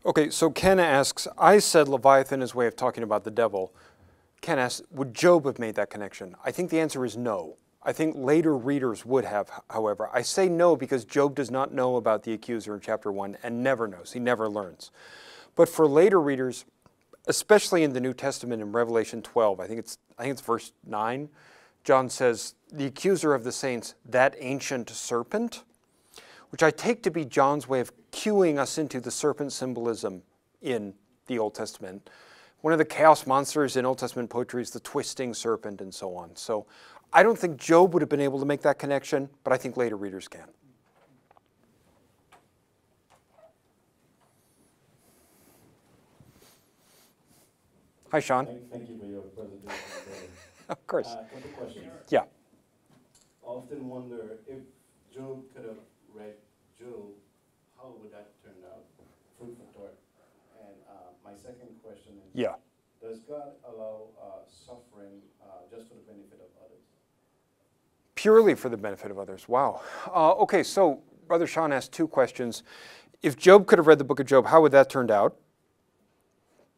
Okay, so Ken asks, I said Leviathan is a way of talking about the devil. Ken asks, would Job have made that connection? I think the answer is no. I think later readers would have, however. I say no because Job does not know about the accuser in chapter 1 and never knows. He never learns. But for later readers, especially in the New Testament in Revelation 12, I think it's verse 9, John says, the accuser of the saints, that ancient serpent, which I take to be John's way of cueing us into the serpent symbolism in the Old Testament. One of the chaos monsters in Old Testament poetry is the twisting serpent and so on. So I don't think Job would have been able to make that connection, but I think later readers can. Hi, Sean. Thank you for your presentation today. Of course. Couple questions. Yeah. Often wonder if Job could have read Job, how would that turn out? Food for thought. And my second question is, Yeah. does God allow suffering just for the benefit of others? Purely for the benefit of others. Wow. Okay, so Brother Sean asked two questions. If Job could have read the book of Job, how would that turn out?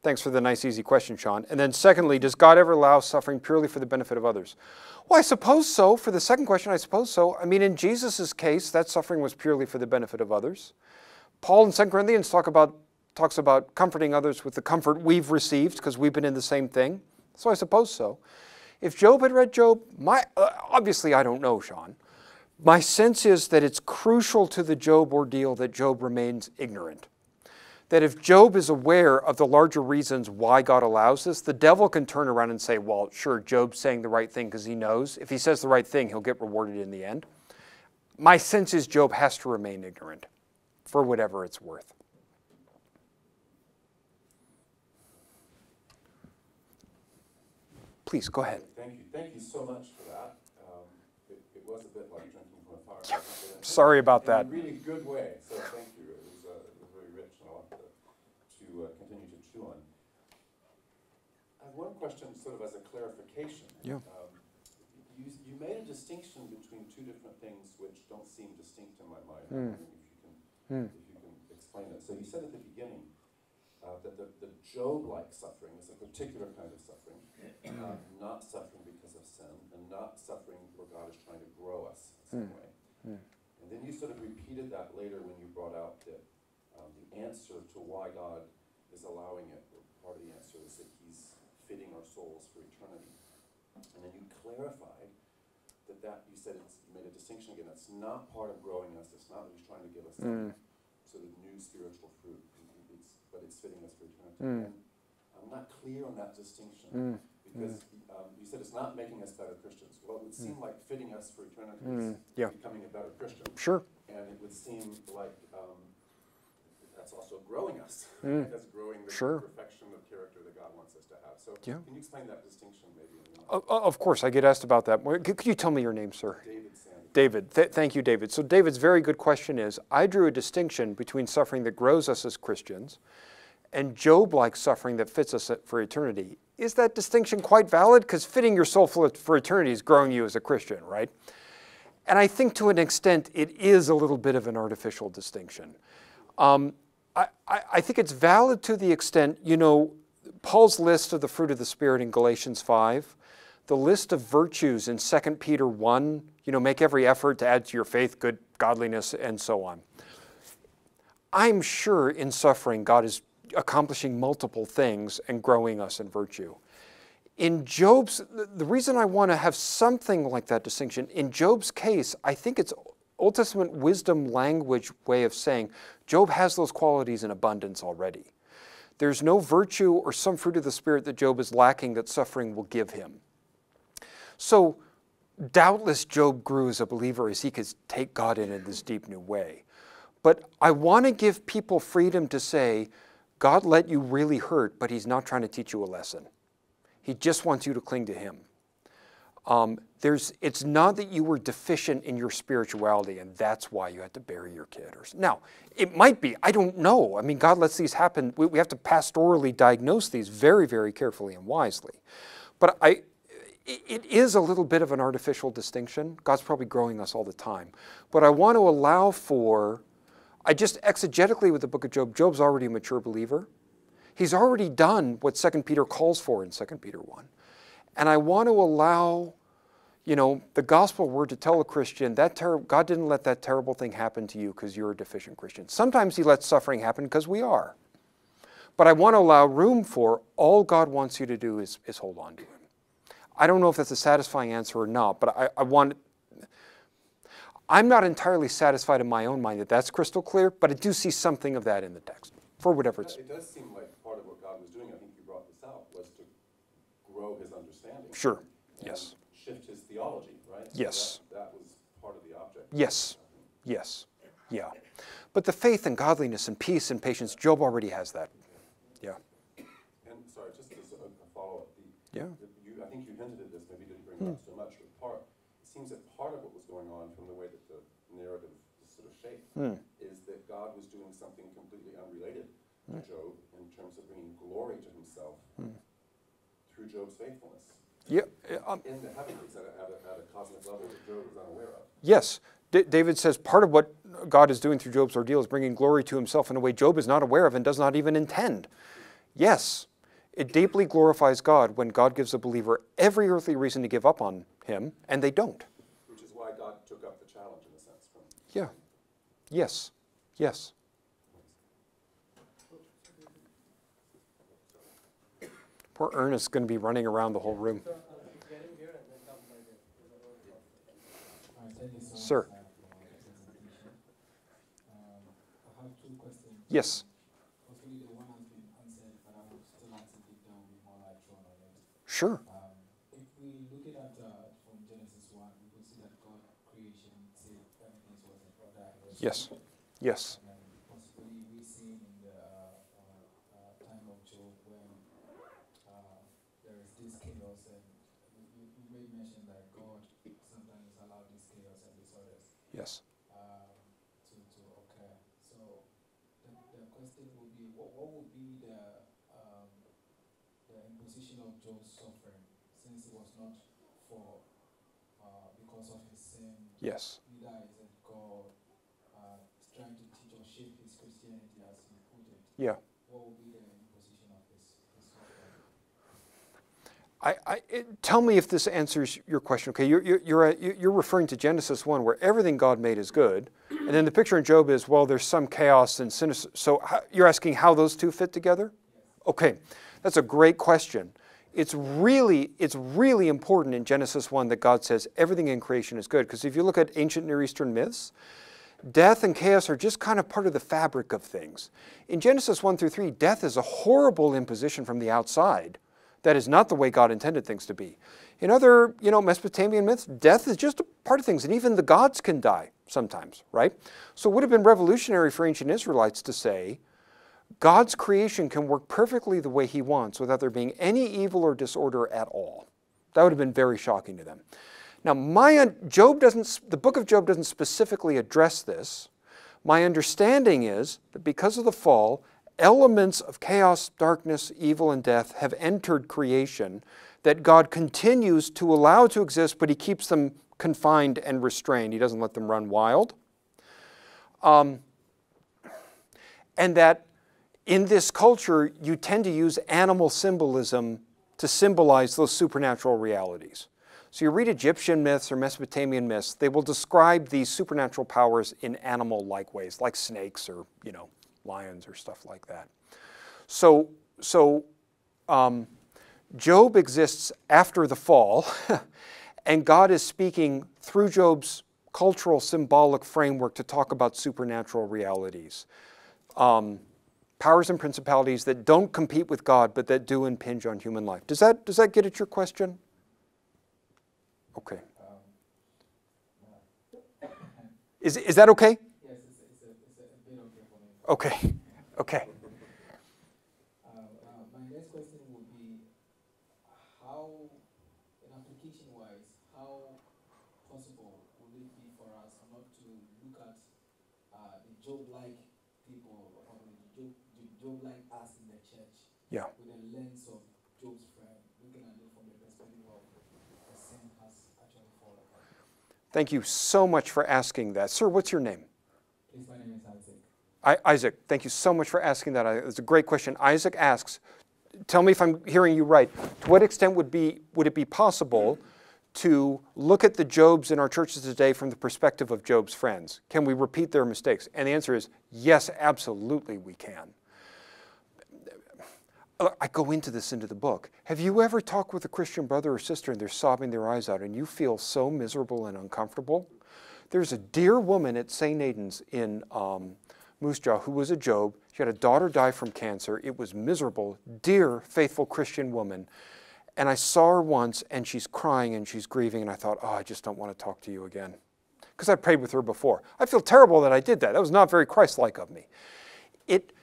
Thanks for the nice, easy question, Sean. And then secondly, does God ever allow suffering purely for the benefit of others? Well, I suppose so. For the second question, I suppose so. I mean, in Jesus' case, that suffering was purely for the benefit of others. Paul in 2 Corinthians talks about comforting others with the comfort we've received because we've been in the same thing. So I suppose so. If Job had read Job, obviously I don't know, Sean. My sense is that it's crucial to the Job ordeal that Job remains ignorant. That if Job is aware of the larger reasons why God allows this, the devil can turn around and say, well, sure, Job's saying the right thing because he knows. If he says the right thing, he'll get rewarded in the end. My sense is Job has to remain ignorant for whatever it's worth. Please, go ahead. Thank you so much for that. It was a bit like drinking from a fire. Yeah. Sorry about that. In a really good way, so thank you. It was very rich and a lot to continue to chew on. I have one question sort of as a clarification. Yeah. You made a distinction between two different things which don't seem distinct in my mind. I'm wondering if you can explain it. So you said at the beginning that the Job-like suffering is a particular kind of suffering, not suffering because of sin, and not suffering where God is trying to grow us in some way. And then you sort of repeated that later when you brought out that the answer to why God is allowing it, or part of the answer is that he's fitting our souls for eternity. And then you clarified that you said you made a distinction again, that's not part of growing us, it's not that he's trying to give us some sort of new spiritual fruit, but it's fitting us for eternity. And I'm not clear on that distinction, because you said it's not making us better Christians. Well, it would seem like fitting us for eternity is becoming a better Christian. Sure. And it would seem like that's also growing us. That's growing the perfection of character that God wants us to have. So can you explain that distinction maybe? Of course, I get asked about that. Could you tell me your name, sir? David Sanders. David. Thank you, David. So David's very good question is, I drew a distinction between suffering that grows us as Christians and Job-like suffering that fits us for eternity. Is that distinction quite valid? Because fitting your soul for eternity is growing you as a Christian, right? And I think to an extent it is a little bit of an artificial distinction. I think it's valid to the extent, Paul's list of the fruit of the Spirit in Galatians 5, the list of virtues in 2 Peter 1, make every effort to add to your faith good godliness and so on. I'm sure in suffering God is accomplishing multiple things and growing us in virtue. In Job's, the reason I want to have something like that distinction, in Job's case, I think it's Old Testament wisdom language way of saying Job has those qualities in abundance already. There's no virtue or some fruit of the Spirit that Job is lacking that suffering will give him. So doubtless Job grew as a believer as he could take God in this deep new way. But I want to give people freedom to say, God let you really hurt, but he's not trying to teach you a lesson. He just wants you to cling to him. It's not that you were deficient in your spirituality and that's why you had to bury your kid. Now, it might be, I don't know. I mean, God lets these happen. We have to pastorally diagnose these very, very carefully and wisely. But it is a little bit of an artificial distinction. God's probably growing us all the time. But I want to allow for I just exegetically with the book of Job, Job's already a mature believer. He's already done what 2 Peter calls for in 2 Peter 1. And I want to allow, the gospel word to tell a Christian that God didn't let that terrible thing happen to you because you're a deficient Christian. Sometimes he lets suffering happen because we are. But I want to allow room for all God wants you to do is hold on to him. I don't know if that's a satisfying answer or not, but I'm not entirely satisfied in my own mind that that's crystal clear, but I do see something of that in the text, for whatever it's. It does seem like part of what God was doing, I think you brought this out, was to grow his understanding. Sure, and yes. shift his theology, right? So Yes. That was part of the object. Yes, yes, yeah. But the faith and godliness and peace and patience, Job already has that. Yeah. And sorry, just as a follow-up, Yeah. I think you hinted at this, maybe didn't bring it up so much, but it seems that part of what was going on from the way that the narrative is sort of shaped is that God was doing something completely unrelated to Job in terms of bringing glory to himself through Job's faithfulness. Yeah. In the heavens, at a cosmic level that Job was unaware of. Yes. David says part of what God is doing through Job's ordeal is bringing glory to himself in a way Job is not aware of and does not even intend. Yes, it deeply glorifies God when God gives a believer every earthly reason to give up on him, and they don't. Which is why God took up the challenge, in a sense. Yeah. Yes. Yes. Poor Ernest's going to be running around the whole room. Sir. I have two questions. Yes. Possibly the one has been answered, but I will still like to dig down a bit more light on it. Sure. If we look at from Genesis 1, we will see that God creation said everything was in order. Yes. Yes. And then possibly we see in the time of Job when there is this chaos, and you made mention that God sometimes allows this chaos and disorders Yes. to occur. So the question would be, what would be the imposition of Job's suffering, since it was not for because of his sin? Yes. Neither is it God trying to teach or shape his Christianity, as you put it. Yeah. What would be the imposition of his suffering? Tell me if this answers your question. Okay, you're referring to Genesis 1, where everything God made is good, and then the picture in Job is, well, there's some chaos and sinister. So you're asking how those two fit together? Okay, that's a great question. It's really important in Genesis 1 that God says everything in creation is good, because if you look at ancient Near Eastern myths, death and chaos are just kind of part of the fabric of things. In Genesis 1 through 3, death is a horrible imposition from the outside. That is not the way God intended things to be. In other, Mesopotamian myths, death is just a part of things, and even the gods can die sometimes, right? So it would have been revolutionary for ancient Israelites to say, God's creation can work perfectly the way he wants without there being any evil or disorder at all. That would have been very shocking to them. Now, the book of Job doesn't specifically address this. My understanding is that because of the fall, elements of chaos, darkness, evil, and death have entered creation that God continues to allow to exist, but he keeps them confined and restrained. He doesn't let them run wild. And that in this culture, you tend to use animal symbolism to symbolize those supernatural realities. So you read Egyptian myths or Mesopotamian myths, they will describe these supernatural powers in animal-like ways, like snakes or, lions or stuff like that. So Job exists after the fall, and God is speaking through Job's cultural symbolic framework to talk about supernatural realities. Powers and principalities that don't compete with God, but that do impinge on human life. Does that get at your question? Okay. Is that okay? Yes, it's a bit okay for me. Okay. Okay. My next question would be, how, in application-wise, how possible would it be for us not to look at the Job-like people, or the Job-like us in the church, Yeah. with a lens of Job's friend, looking at it from the perspective of the sin has actually fallen. Thank you so much for asking that. Sir, what's your name? Please, my name is Isaac. Isaac, thank you so much for asking that. It's a great question. Isaac asks, tell me if I'm hearing you right. To what extent would it be possible to look at the Jobs in our churches today from the perspective of Job's friends? Can we repeat their mistakes? And the answer is yes, absolutely we can. I go into the book. Have you ever talked with a Christian brother or sister and they're sobbing their eyes out and you feel so miserable and uncomfortable? There's a dear woman at St. Aidan's in Moose Jaw who was a Job. She had a daughter die from cancer. It was miserable. Dear, faithful Christian woman. And I saw her once and she's crying and she's grieving and I thought, oh, I just don't want to talk to you again. Because I prayed with her before. I feel terrible that I did that. That was not very Christ-like of me. It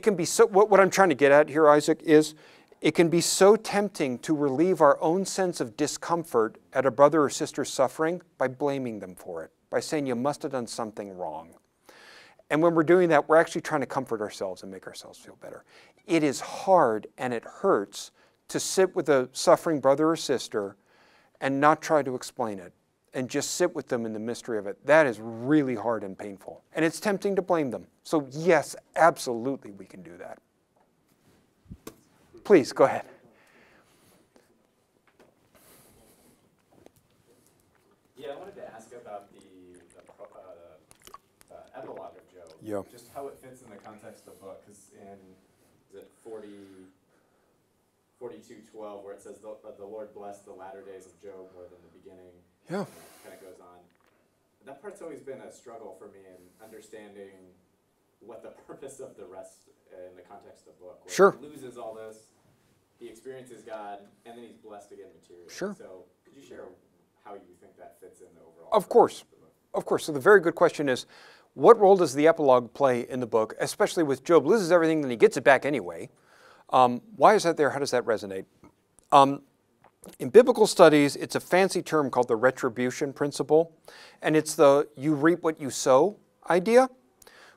can be so, what I'm trying to get at here, Isaac, is it can be so tempting to relieve our own sense of discomfort at a brother or sister's suffering by blaming them for it, by saying you must have done something wrong. And when we're doing that, we're actually trying to comfort ourselves and make ourselves feel better. It is hard and it hurts to sit with a suffering brother or sister and not try to explain it and just sit with them in the mystery of it. That is really hard and painful. And it's tempting to blame them. So yes, absolutely we can do that. Please, go ahead. Yeah, I wanted to ask about the epilogue of Job. Yeah. Just how it fits in the context of the book. Because in, is it 42:12, where it says, the Lord blessed the latter days of Job more than the beginning. Yeah. Kind of goes on. That part's always been a struggle for me in understanding what the purpose of the rest in the context of the book. Where Sure. He loses all this, he experiences God, and then he's blessed again materially. Sure. So could you share how you think that fits in the overall? Of course. the book? Of course. So the very good question is, what role does the epilogue play in the book, especially with Job loses everything, then he gets it back anyway. Why is that there? How does that resonate? In biblical studies, it's a fancy term called the retribution principle, and it's the you reap what you sow idea,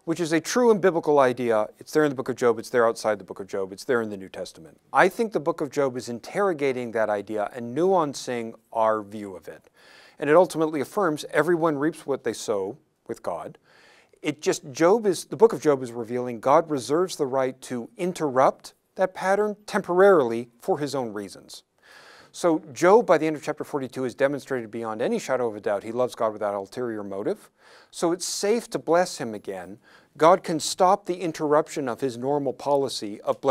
which is a true and biblical idea. It's there in the book of Job, it's there outside the book of Job, it's there in the New Testament. I think the book of Job is interrogating that idea and nuancing our view of it. And it ultimately affirms everyone reaps what they sow with God. The book of Job is revealing God reserves the right to interrupt that pattern temporarily for his own reasons. So Job, by the end of chapter 42, has demonstrated beyond any shadow of a doubt he loves God without ulterior motive. So it's safe to bless him again. God can stop the interruption of his normal policy of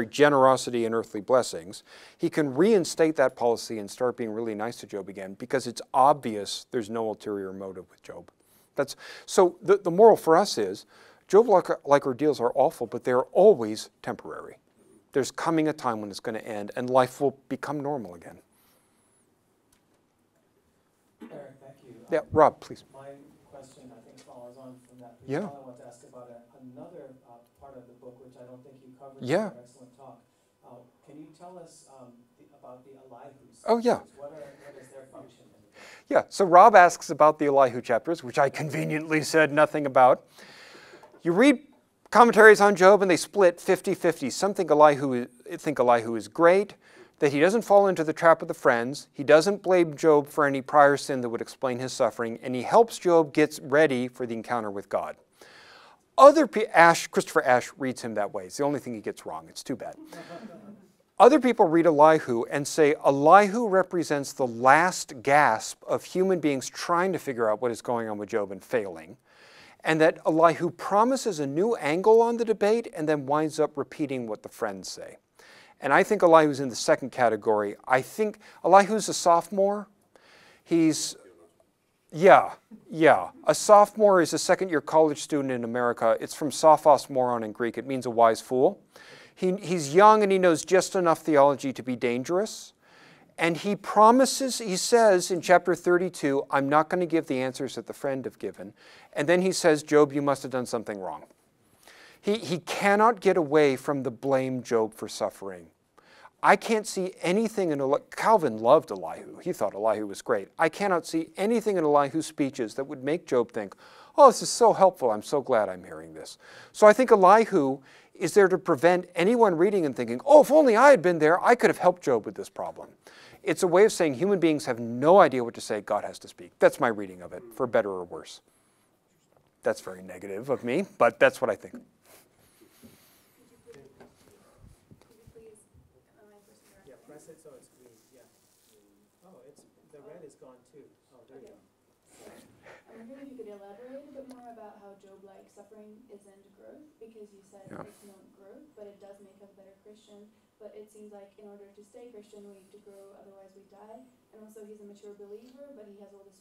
generosity and earthly blessings. He can reinstate that policy and start being really nice to Job again because it's obvious there's no ulterior motive with Job. So the moral for us is, Job-like ordeals are awful, but they're always temporary. There's coming a time when it's going to end, and life will become normal again. Eric, thank you. Yeah, Rob, please. My question, I think, follows on from that. Yeah. I want to ask about another part of the book, which I don't think you covered Yeah. in your excellent talk. Can you tell us about the Elihu's? Oh, yeah. What is their function in the book? Yeah, so Rob asks about the Elihu chapters, which I conveniently said nothing about. You read commentaries on Job and they split 50-50. Some think Elihu is great, that he doesn't fall into the trap of the friends, he doesn't blame Job for any prior sin that would explain his suffering, and he helps Job get ready for the encounter with God. Christopher Ashe reads him that way. It's the only thing he gets wrong. It's too bad. Other people read Elihu and say Elihu represents the last gasp of human beings trying to figure out what is going on with Job and failing, and that Elihu promises a new angle on the debate and then winds up repeating what the friends say. And I think Elihu's in the second category. I think Elihu's a sophomore. A sophomore is a second-year college student in America. It's from sophos moron in Greek. It means a wise fool. He's young and he knows just enough theology to be dangerous. And he says in chapter 32, I'm not going to give the answers that the friend have given. And then he says, Job, you must have done something wrong. He cannot get away from the blame Job for suffering. I can't see anything in Calvin loved Elihu. He thought Elihu was great. I cannot see anything in Elihu's speeches that would make Job think, oh, this is so helpful. I'm so glad I'm hearing this. So I think Elihu is there to prevent anyone reading and thinking, oh, if only I had been there, I could have helped Job with this problem. It's a way of saying human beings have no idea what to say. God has to speak. That's my reading of it, for better or worse. That's very negative of me, but that's what I think. Could you please, am I pressing the right Yeah, button? press it so it's green, yeah. Oh, the red is gone too. Oh, there you go. I'm wondering if you could elaborate a bit more about how Job-like suffering isn't growth, because you said Yeah. it's not growth, but it does make us a better Christian. But it seems like in order to stay Christian, we need to grow, otherwise we die. And also he's a mature believer, but he has all the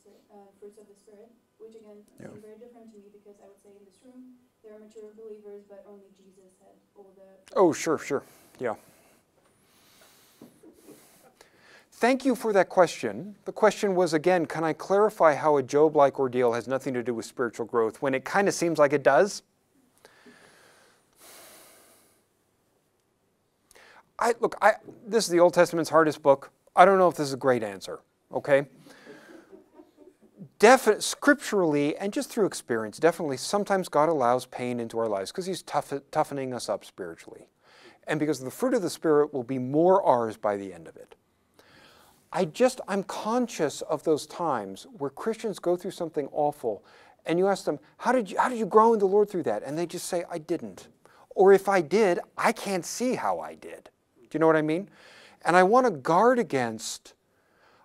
fruits of the Spirit, which again Yeah. seem very different to me, because I would say in this room, there are mature believers, but only Jesus had all the... Oh, sure, yeah. Thank you for that question. The question was, again, can I clarify how a Job-like ordeal has nothing to do with spiritual growth when it kind of seems like it does? This is the Old Testament's hardest book. I don't know if this is a great answer, okay? Scripturally, and just through experience, definitely sometimes God allows pain into our lives because he's toughening us up spiritually. And because the fruit of the Spirit will be more ours by the end of it. I'm conscious of those times where Christians go through something awful and you ask them, how did you grow in the Lord through that? And they just say, I didn't. Or if I did, I can't see how I did. Do you know what I mean? And I want to guard against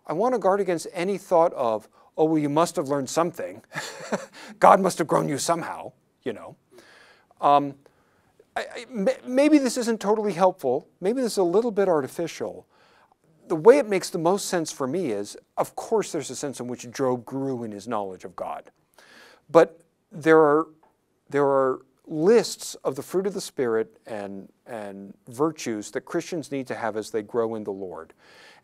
any thought of, oh, well, you must have learned something. God must have grown you somehow, you know. Maybe this isn't totally helpful. Maybe this is a little bit artificial. The way it makes the most sense for me is, of course, there's a sense in which Job grew in his knowledge of God. But there are lists of the fruit of the Spirit and virtues that Christians need to have as they grow in the Lord.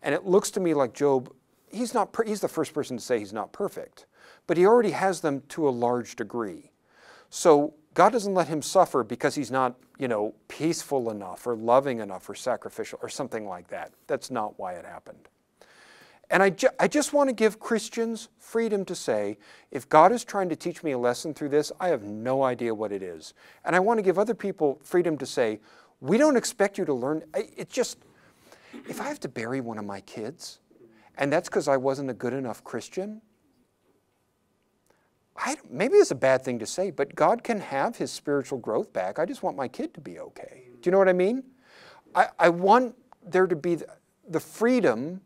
And it looks to me like Job, he's the first person to say he's not perfect, but he already has them to a large degree. So God doesn't let him suffer because he's not, peaceful enough or loving enough or sacrificial or something like that. That's not why it happened. And I just want to give Christians freedom to say, if God is trying to teach me a lesson through this, I have no idea what it is. And I want to give other people freedom to say, we don't expect you to learn. If I have to bury one of my kids, and that's because I wasn't a good enough Christian, maybe it's a bad thing to say, but God can have his spiritual growth back. I just want my kid to be okay. Do you know what I mean? I want there to be the freedom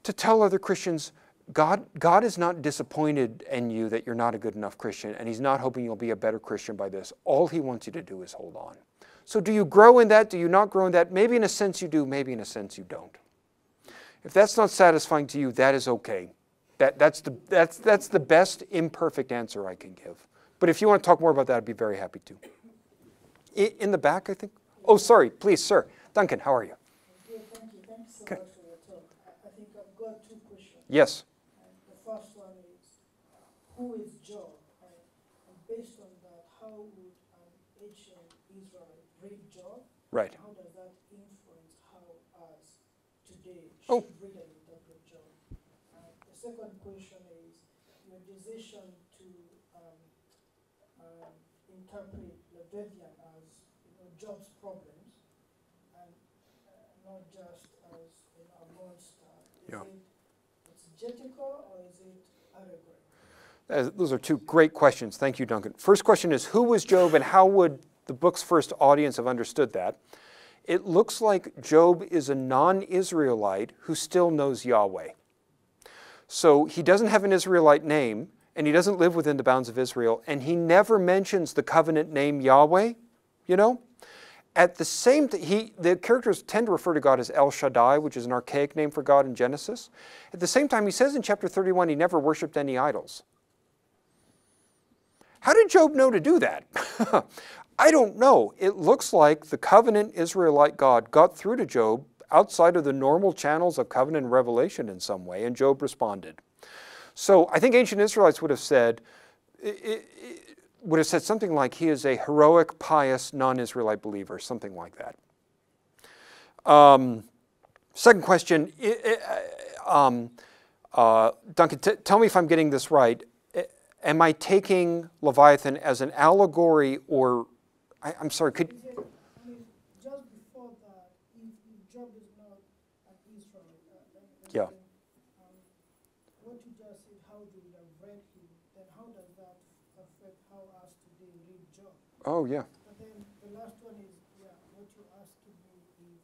to tell other Christians, God is not disappointed in you that you're not a good enough Christian, and he's not hoping you'll be a better Christian by this. All he wants you to do is hold on. So do you grow in that? Do you not grow in that? Maybe in a sense you do, maybe in a sense you don't. If that's not satisfying to you, that is okay. That's the best imperfect answer I can give. But if you want to talk more about that, I'd be very happy to. In the back, I think. Oh, sorry, please, sir. Duncan, how are you? Good, thank you. Thanks so Okay. much for your talk. I think I've got two questions. Yes. The first one is, who is Job? And based on that, how would an ancient Israelite read Job? Right. How does that influence how us today Oh. should read and interpret Job? The second question is, your decision to interpret Leviathan as Job's problems and not just as a monster. Yeah. Is it exegetical or is it allegory? Those are two great questions. Thank you, Duncan. First question is, who was Job and how would the book's first audience have understood that? It looks like Job is a non-Israelite who still knows Yahweh. So he doesn't have an Israelite name, and he doesn't live within the bounds of Israel, and he never mentions the covenant name Yahweh, At the same time, the characters tend to refer to God as El Shaddai, which is an archaic name for God in Genesis. At the same time, he says in chapter 31 he never worshipped any idols. How did Job know to do that? I don't know. It looks like the covenant Israelite God got through to Job outside of the normal channels of covenant and revelation in some way, and Job responded. So I think ancient Israelites would have said something like he is a heroic, pious, non-Israelite believer, something like that. Second question, Duncan, tell me if I'm getting this right. Am I taking Leviathan as an allegory or, I'm sorry, could... Just before that, if Job is not an Israelite, Yeah. what you just said, how you would have read him, then how does that have affect how us today read Job? Oh, yeah. And then the last one is, yeah, what you asked me is,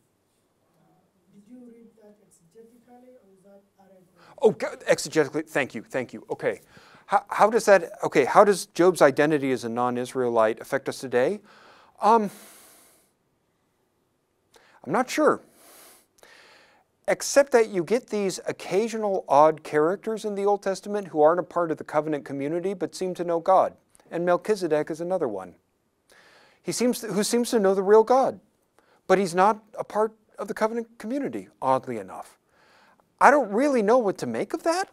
did you read that exegetically or is that allegory? Oh, exegetically, thank you. Okay. How does that, okay, how does Job's identity as a non-Israelite affect us today? I'm not sure. Except that you get these occasional odd characters in the Old Testament who aren't a part of the covenant community but seem to know God. And Melchizedek is another one. Who seems to know the real God, but he's not a part of the covenant community, oddly enough. I don't really know what to make of that.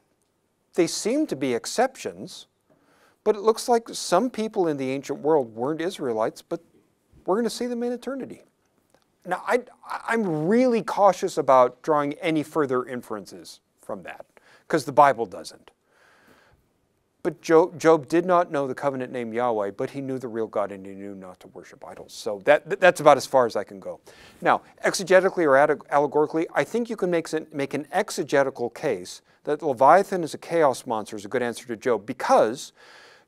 They seem to be exceptions, but it looks like some people in the ancient world weren't Israelites, but we're going to see them in eternity. Now, I'm really cautious about drawing any further inferences from that, because the Bible doesn't. But Job did not know the covenant name Yahweh, but he knew the real God and he knew not to worship idols. So that's about as far as I can go. Now, exegetically or allegorically, I think you can make an exegetical case that Leviathan is a chaos monster is a good answer to Job, because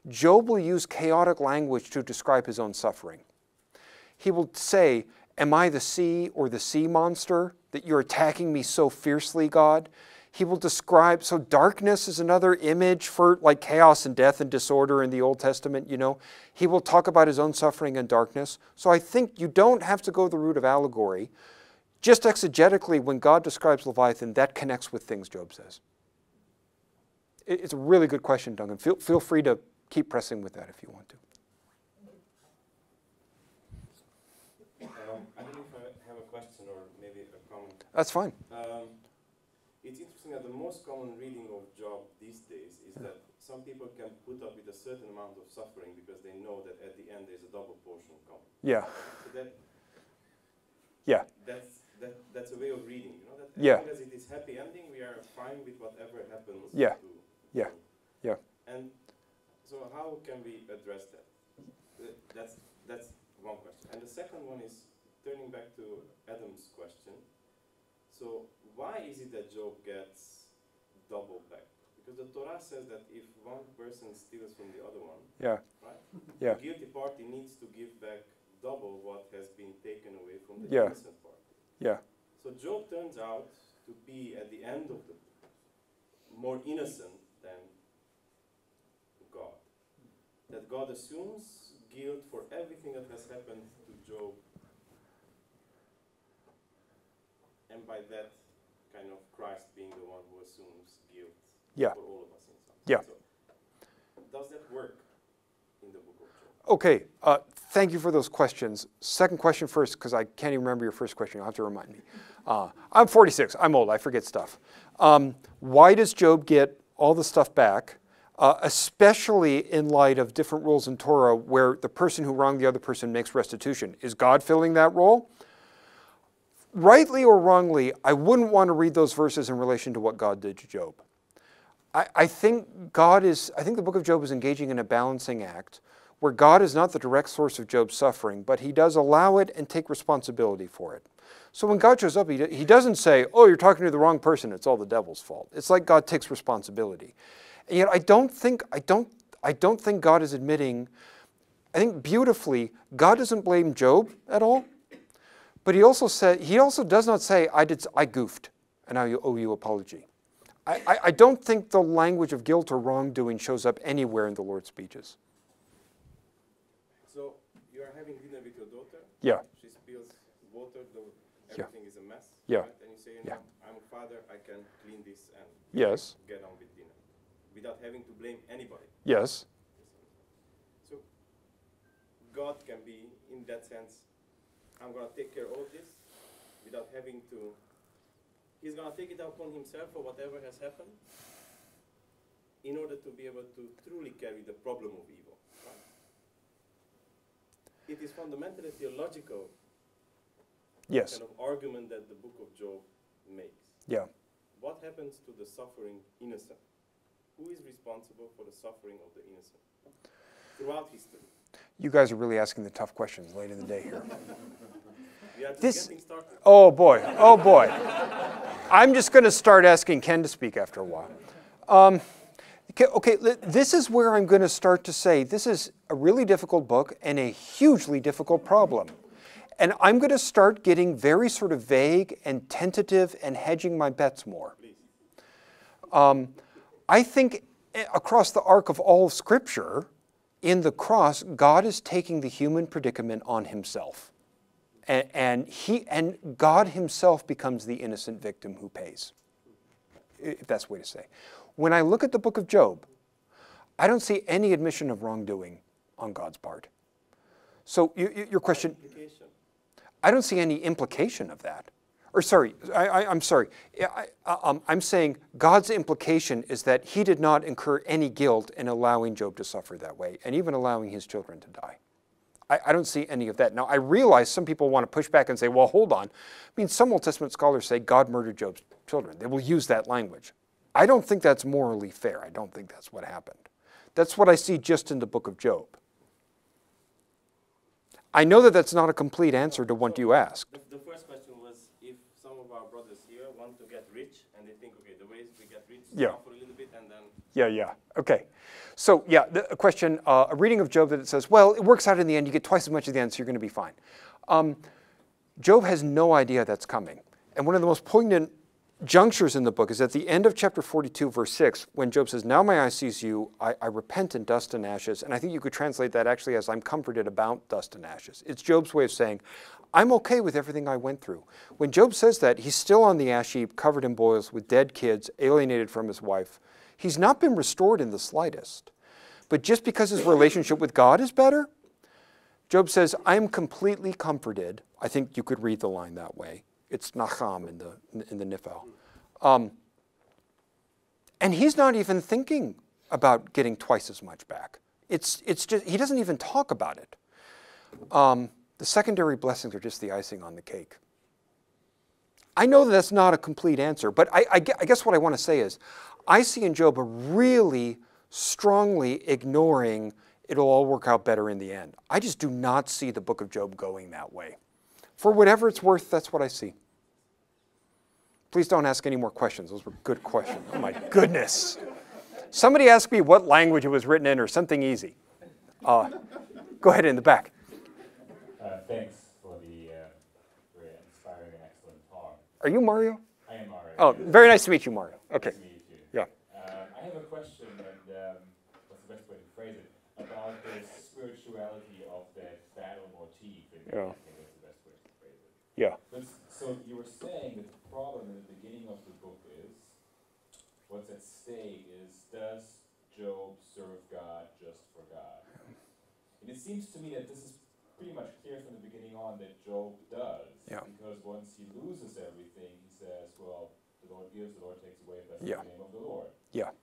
Job will use chaotic language to describe his own suffering. He will say, "Am I the sea or the sea monster that you're attacking me so fiercely, God?" He will describe, so darkness is another image for like chaos and death and disorder in the Old Testament, you know. He will talk about his own suffering and darkness. So I think you don't have to go the route of allegory. Just exegetically, when God describes Leviathan, that connects with things Job says. It's a really good question, Duncan. Feel free to keep pressing with that if you want to. I don't know if I have a question or maybe a comment. That's fine. It's interesting that the most common reading of Job these days is that some people can put up with a certain amount of suffering because they know that at the end there's a double portion coming. Yeah. So that's a way of reading, you know, that as long as it is happy ending, we are fine with whatever happens. Yeah. To Yeah. And so how can we address that? That's one question. And the second one is turning back to Adam's question. So why is it that Job gets double back? Because the Torah says that if one person steals from the other one, right? Yeah. The guilty party needs to give back double what has been taken away from the innocent party. Yeah. So Job turns out to be at the end of the book more innocent than God. That God assumes guilt for everything that has happened to Job, and by that kind of Christ being the one who assumes guilt for all of us in some sense. Yeah. So, does that work in the book of Job? Okay, thank you for those questions. Second question first, because I can't even remember your first question. You'll have to remind me. I'm 46. I'm old. I forget stuff. Why does Job get all the stuff back, especially in light of different rules in Torah where the person who wronged the other person makes restitution? Is God filling that role? Rightly or wrongly, I wouldn't want to read those verses in relation to what God did to Job. I think the book of Job is engaging in a balancing act where God is not the direct source of Job's suffering, but he does allow it and take responsibility for it. So when God shows up, he doesn't say, "Oh, you're talking to the wrong person, it's all the devil's fault." It's like God takes responsibility. And yet I don't think God is admitting, I think beautifully, God doesn't blame Job at all. But he also does not say, I goofed, and I owe you apology. I don't think the language of guilt or wrongdoing shows up anywhere in the Lord's speeches. So you are having dinner with your daughter. Yeah. She spills water, though everything is a mess. Yeah. Right? And you say, I'm a father, I can clean this and Yes. get on with dinner without having to blame anybody. Yes. So God can be, in that sense, I'm going to take care of all this without having to, he's going to take it upon himself for whatever has happened in order to be able to truly carry the problem of evil. Right? It is fundamentally theological kind of argument that the book of Job makes. Yeah. What happens to the suffering innocent? Who is responsible for the suffering of the innocent throughout history? You guys are really asking the tough questions late in the day here. We are just getting started. Oh boy. I'm just going to start asking Ken to speak after a while. Okay, this is where I'm going to start to say this is a really difficult book and a hugely difficult problem. And I'm going to start getting very sort of vague and tentative and hedging my bets more. I think across the arc of all of Scripture, in the cross, God is taking the human predicament on himself. And God himself becomes the innocent victim who pays, if that's the way to say. When I look at the book of Job, I don't see any admission of wrongdoing on God's part. So your question, I don't see any implication of that. Or sorry, I'm sorry. I'm saying God's implication is that he did not incur any guilt in allowing Job to suffer that way, and even allowing his children to die. I don't see any of that. Now, I realize some people want to push back and say, well, hold on. I mean, some Old Testament scholars say God murdered Job's children. They will use that language. I don't think that's morally fair. I don't think that's what happened. That's what I see just in the book of Job. I know that that's not a complete answer to what you asked. The first question was if some of our brothers here want to get rich and they think, okay, the ways we get rich, stop for a little bit and then... Yeah. Okay. So, yeah, a question, a reading of Job that says, well, it works out in the end. You get twice as much at the end, so you're going to be fine. Job has no idea that's coming. And one of the most poignant junctures in the book is at the end of chapter 42, verse 6, when Job says, now my eye sees you, I repent in dust and ashes. And I think you could translate that actually as I'm comforted about dust and ashes. It's Job's way of saying, I'm okay with everything I went through. When Job says that, he's still on the ash heap, covered in boils, with dead kids, alienated from his wife. He's not been restored in the slightest. But just because his relationship with God is better, Job says, I'm completely comforted. I think you could read the line that way. It's Nacham in the Nifal. And he's not even thinking about getting twice as much back. It's just, he doesn't even talk about it. The secondary blessings are just the icing on the cake. I know that that's not a complete answer, but I guess what I want to say is, I see in Job a really strongly ignoring it'll all work out better in the end. I just do not see the book of Job going that way. For whatever it's worth, that's what I see. Please don't ask any more questions. Those were good questions. Oh my goodness. Somebody asked me what language it was written in or something easy. Go ahead in the back. Thanks for the very inspiring and excellent talk. Are you Mario? I am Mario. Oh, very nice to meet you, Mario. Okay. Nice to meet you too. Yeah. I have a question, and what's the best way to phrase it, about the spirituality of that battle motif. I think that's the best way to phrase it. Yeah. So you were saying that the problem in the beginning of the book is, what's at stake is, does Job serve God just for God? And it seems to me that this is pretty much clear from the beginning on that Job does. Yeah. Because once he loses everything, he says, well, the Lord gives, the Lord takes away, blessed Yeah. be the name of the Lord. Yeah.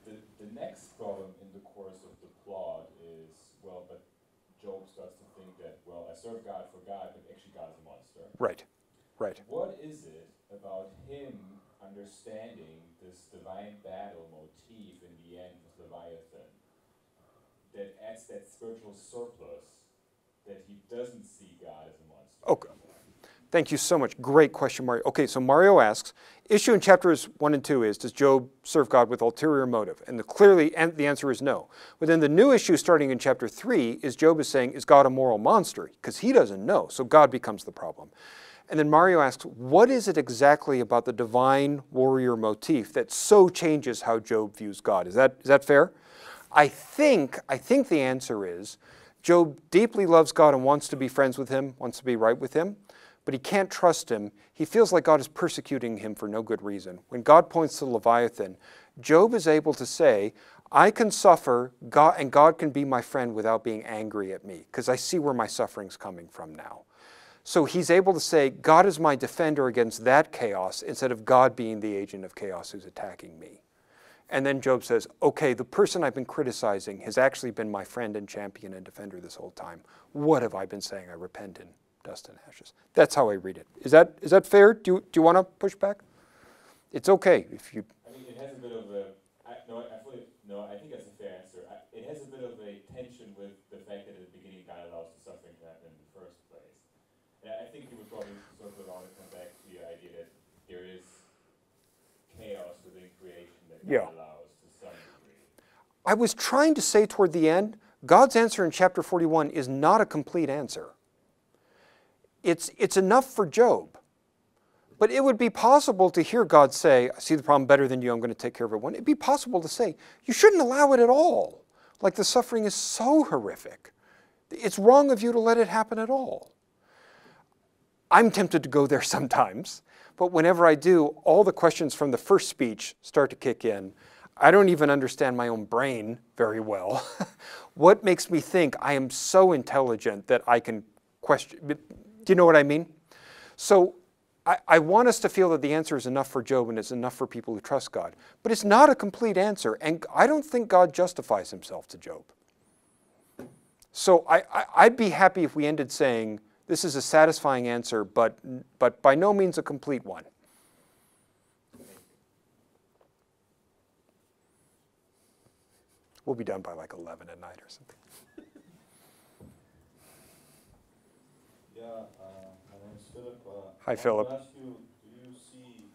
The next problem in the course of the plot is, well, but Job starts to think that, well, I serve God for God, but actually God is a monster. Right. Right. What is it about him understanding this divine battle motif in the end with Leviathan that adds that spiritual surplus that he doesn't see God as a monster? Okay. Thank you so much. Great question, Mario. Okay, so Mario asks, issue in chapters 1 and 2 is, does Job serve God with ulterior motive? And the answer is no. But then the new issue starting in chapter 3 is Job is saying, is God a moral monster? Because he doesn't know, so God becomes the problem. And then Mario asks, what is it exactly about the divine warrior motif that so changes how Job views God? Is that fair? I think the answer is, Job deeply loves God and wants to be friends with him, wants to be right with him, but he can't trust him. He feels like God is persecuting him for no good reason. When God points to Leviathan, Job is able to say, I can suffer, God, and God can be my friend without being angry at me, because I see where my suffering's coming from now. So he's able to say, God is my defender against that chaos, instead of God being the agent of chaos who's attacking me. And then Job says, okay, the person I've been criticizing has actually been my friend and champion and defender this whole time. What have I been saying? I repent in dust and ashes. That's how I read it. Is that fair? Do you want to push back? It's okay if you... I mean, it has a bit of a... I think that's a fair answer. It has a bit of a tension with the fact that at the beginning God allows the suffering to happen in the first place. And I think you would probably sort of want to come back to the idea that there is chaos within creation that God allows. I was trying to say toward the end, God's answer in chapter 41 is not a complete answer. It's enough for Job. But it would be possible to hear God say, I see the problem better than you, I'm going to take care of everyone. It'd be possible to say, you shouldn't allow it at all. Like the suffering is so horrific. It's wrong of you to let it happen at all. I'm tempted to go there sometimes, but whenever I do, all the questions from the first speech start to kick in. I don't even understand my own brain very well. What makes me think I am so intelligent that I can question? Do you know what I mean? So I want us to feel that the answer is enough for Job and it's enough for people who trust God. But it's not a complete answer, and I don't think God justifies himself to Job. So I'd be happy if we ended saying, this is a satisfying answer, but by no means a complete one. We'll be done by like 11 at night or something. Yeah, my name is Philip. Hi, Philip. I want to ask you, do you see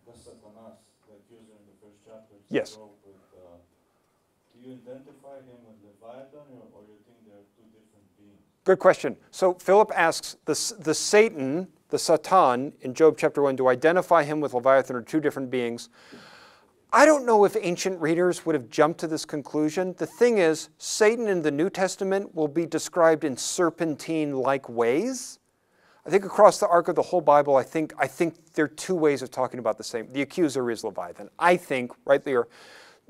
the Satanas, the accuser in the first chapter? Yes. Do you identify him with Leviathan, or you think they are two different beings? Good question. So Philip asks, the Satan, the Satan, in Job chapter 1, to identify him with Leviathan are two different beings. I don't know if ancient readers would have jumped to this conclusion. The thing is, Satan in the New Testament will be described in serpentine-like ways. I think across the arc of the whole Bible, I think there are two ways of talking about the same. The accuser is Leviathan. I think, right there,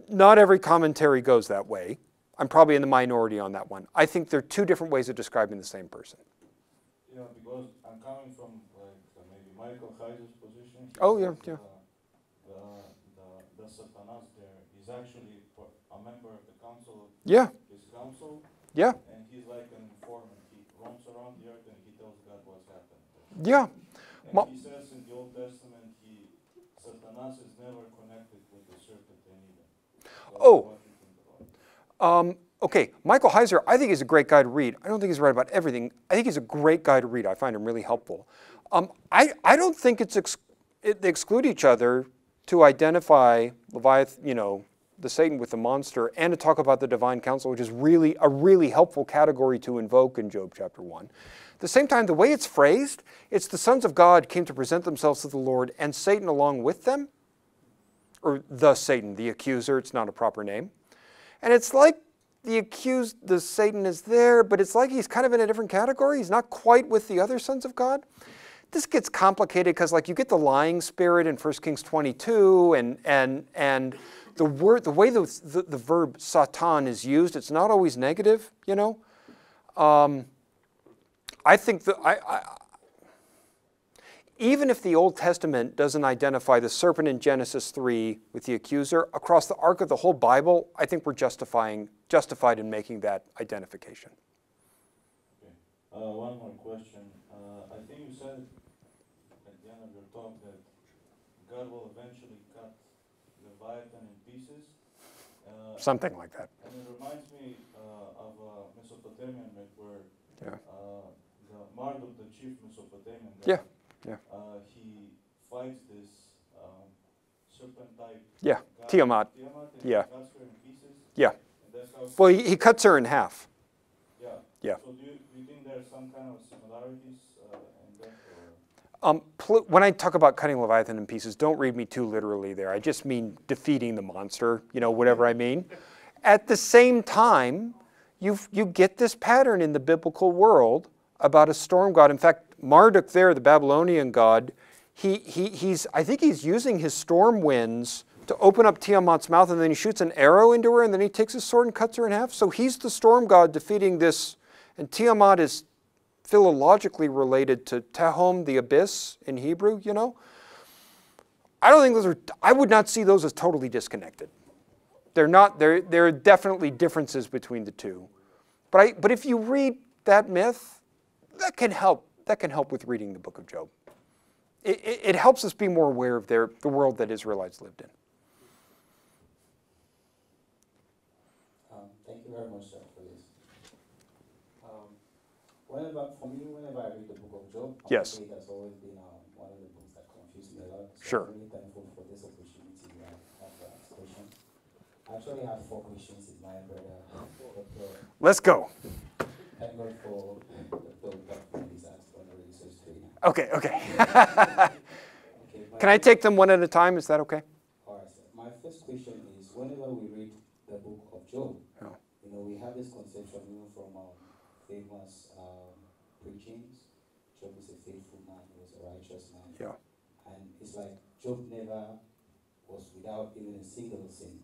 not every commentary goes that way. I'm probably in the minority on that one. I think there are two different ways of describing the same person. Yeah, because I'm coming from maybe Michael Heiser's position. Oh, yeah. The Satanas there is actually a member of the council. Yeah. His council. Yeah. And he's like an informant. He roams around the earth and he tells God what's happened. Yeah. And he says in the Old Testament, Satanas is never connected with the serpent either. So okay, Michael Heiser, I think he's a great guy to read. I don't think he's right about everything. I think he's a great guy to read. I find him really helpful. I don't think they exclude each other to identify Leviathan, the Satan with the monster, and to talk about the divine council, which is really a really helpful category to invoke in Job chapter 1. At the same time, the way it's phrased, it's the sons of God came to present themselves to the Lord, and Satan along with them, or the Satan, the accuser, it's not a proper name. And it's like the Satan is there, but it's like he's kind of in a different category. He's not quite with the other sons of God. This gets complicated because you get the lying spirit in 1 Kings 22, and the way the verb Satan is used, it's not always negative, I think even if the Old Testament doesn't identify the serpent in Genesis 3 with the accuser, across the arc of the whole Bible, I think we're justified in making that identification. Okay. One more question. I think you said at the end of your talk that God will eventually cut Leviathan in pieces. Something like that. And it reminds me of a Mesopotamian myth where the Marduk, the chief Mesopotamian guy, he fights this serpent type. Yeah, god, Tiamat. And Yeah. he cuts her in pieces. Yeah. And that's how Well, he cuts her in half. Yeah. Yeah. So do you think there's some kind of similarities in that? Or? When I talk about cutting Leviathan in pieces, don't read me too literally there. I just mean defeating the monster, whatever I mean. At the same time, you get this pattern in the biblical world about a storm god. In fact, Marduk there, the Babylonian god, I think he's using his storm winds to open up Tiamat's mouth, and then he shoots an arrow into her, and then he takes his sword and cuts her in half. So he's the storm god defeating this, and Tiamat is philologically related to Tehom, the abyss in Hebrew, I don't think I would not see those as totally disconnected. They're not, there are definitely differences between the two. But if you read that myth, that can help with reading the book of Job. It helps us be more aware of the world that Israelites lived in. Thank you very much, sir, for this. Whenever I read the book of Job, Yes. it has always been one of the books that confused me a lot. So Sure. I'm really thankful for this opportunity to have the discussion. I actually have 4 questions in mind, brother. Let's go. Thank God for the that is asked already, so it's free. Okay, okay. Okay, Can I take them one at a time? Is that okay? All right, sir. My first question is, whenever we read the book of Job, Oh. you know, we have this conception even from famous preachings. Job is a faithful man, he was a righteous man. Yeah. And it's like Job never was without even a single sin.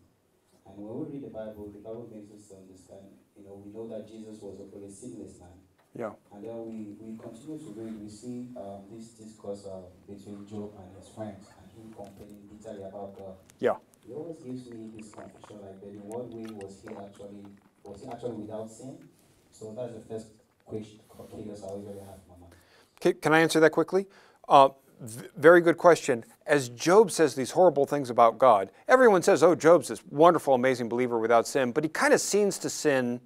And when we read the Bible makes us understand, you know, we know that Jesus was a sinless man. Yeah. And then we continue to read, we see this discourse between Job and his friends, and him complaining bitterly about God. Yeah. It always gives me this confusion, like, but in what way was he actually without sin? So that's the first question I usually have in my mind. Okay, can I answer that quickly? Very good question. As Job says these horrible things about God, everyone says, oh, Job's this wonderful, amazing believer without sin, but he kind of seems to sin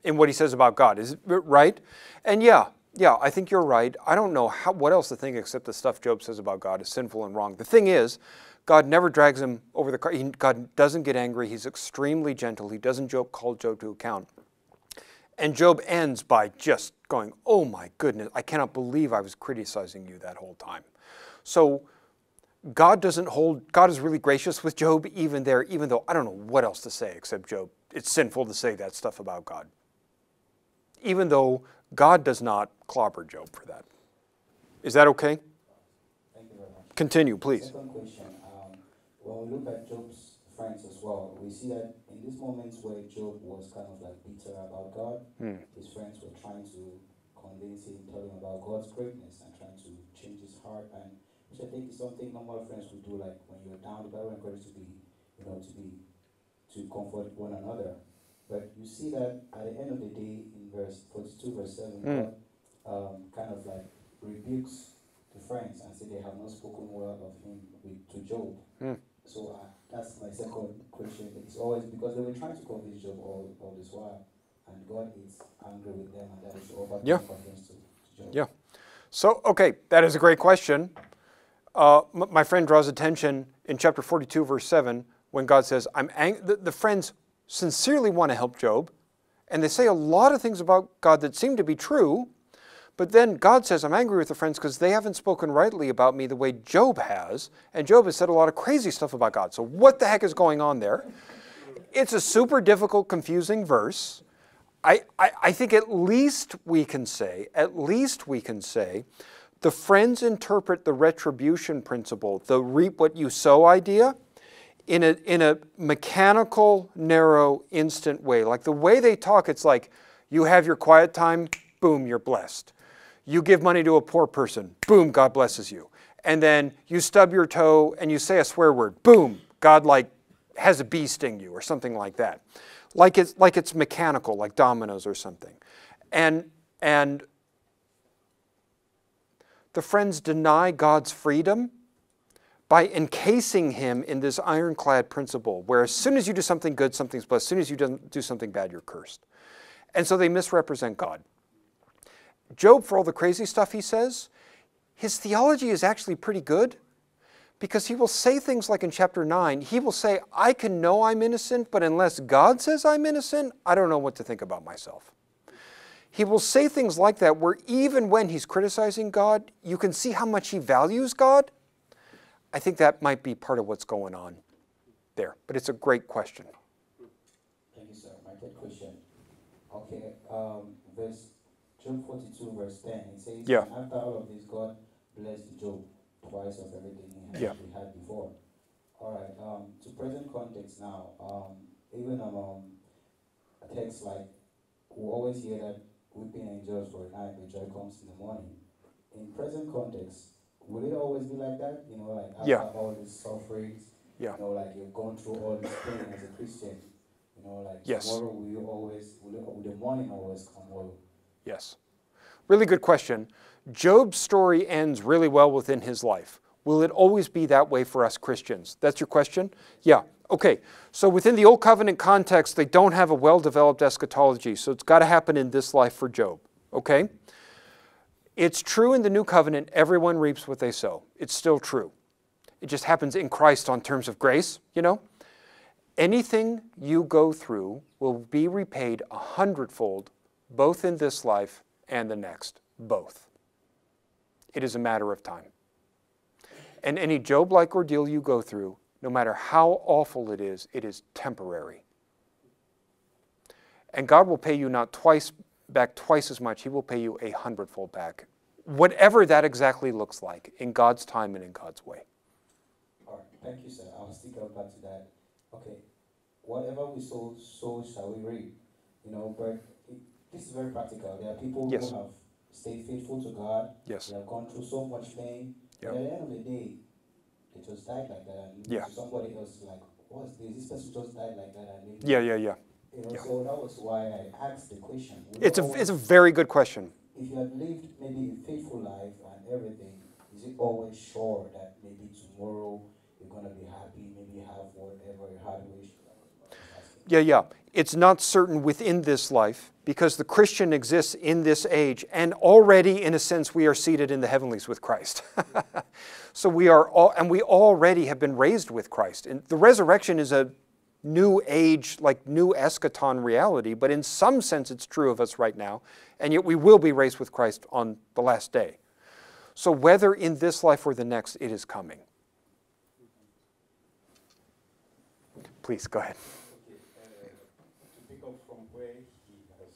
in what he says about God. Is it right? And yeah, I think you're right. I don't know what else to think except the stuff Job says about God is sinful and wrong. The thing is, God never drags him over the car. God doesn't get angry. He's extremely gentle. He doesn't call Job to account. And Job ends by just going, oh my goodness, I cannot believe I was criticizing you that whole time. So God is really gracious with Job even though I don't know what else to say except Job. It's sinful to say that stuff about God. Even though God does not clobber Job for that. Is that okay? Thank you very much. Continue, please. Second question. When we look at Job's friends as well, we see that in these moments where Job was kind of like bitter about God, his friends were trying to convince him, tell him about God's greatness and trying to change his heart, and which I think is something normal friends would do. Like when you're down, the Bible encourages to comfort one another. But you see that at the end of the day, in verse 42, verse 7, God kind of like rebukes the friends and say they have not spoken well of him to Job. So that's my second question. It's always because they were trying to convince Job all this while, and God is angry with them, and that is overcoming convinced to Job. Yeah. So, okay, that is a great question. My friend draws attention in chapter 42, verse 7, when God says, the friends sincerely want to help Job, and they say a lot of things about God that seem to be true, but then God says, I'm angry with the friends because they haven't spoken rightly about me the way Job has, and Job has said a lot of crazy stuff about God. So what the heck is going on there? It's a super difficult, confusing verse. I think at least we can say, the friends interpret the retribution principle, the reap what you sow idea, in a mechanical, narrow, instant way. Like the way they talk, it's like, you have your quiet time, boom, you're blessed. You give money to a poor person, boom, God blesses you. And then you stub your toe and you say a swear word, boom, God like has a bee sting you or something like that. Like it's mechanical, like dominoes or something. And the friends deny God's freedom by encasing him in this ironclad principle, where as soon as you do something good, something's blessed. As soon as you do something bad, you're cursed. And so they misrepresent God. Job, for all the crazy stuff he says, his theology is actually pretty good, because he will say things like in chapter 9, he will say, I can know I'm innocent, but unless God says I'm innocent, I don't know what to think about myself. He will say things like that, where even when he's criticizing God, you can see how much he values God. I think that might be part of what's going on there, but it's a great question. Thank you, sir. My third question. Okay, Job 42, verse 10, it says, and after all of this, God blessed Job twice of everything he had before. All right, to present context now, even a text like, we always hear that weeping endures for a night, but joy comes in the morning. In present context, will it always be like that? You know, like after all these sufferings, you know, like you've gone through all this pain as a Christian, you know, like tomorrow will the morning always come? Yes. Really good question. Job's story ends really well within his life. Will it always be that way for us Christians? That's your question? Yeah. Okay. So within the Old Covenant context, they don't have a well-developed eschatology, so it's got to happen in this life for Job. Okay? It's true in the New Covenant, everyone reaps what they sow. It's still true. It just happens in Christ on terms of grace, you know? anything you go through will be repaid 100-fold, both in this life and the next, both. It is a matter of time. And any Job-like ordeal you go through, no matter how awful it is temporary. And God will pay you not back twice as much, He will pay you 100-fold back. Whatever that exactly looks like, in God's time and in God's way. All right, thank you, sir. I'll stick up back to that. Okay, whatever we sow, so shall we reap. You know, but this is very practical. There are people Yes. who have stayed faithful to God. Yes. They have gone through so much pain. Yep. But at the end of the day, they just died like that. And Yeah. somebody else is like, what's this? This person just died like that. And maybe, Yeah. You know, Yeah. so that was why I asked the question. It's a very good question. If you have lived maybe a faithful life and everything, is it always sure that maybe tomorrow you're going to be happy, maybe have whatever you had wish? Yeah. It's not certain within this life, because the Christian exists in this age, and already, in a sense, we are seated in the heavenlies with Christ. So we already have been raised with Christ. And the resurrection is a new age, like new eschaton reality, but in some sense it's true of us right now, and yet we will be raised with Christ on the last day. So whether in this life or the next, it is coming. Please, go ahead. Okay, to pick up from where he has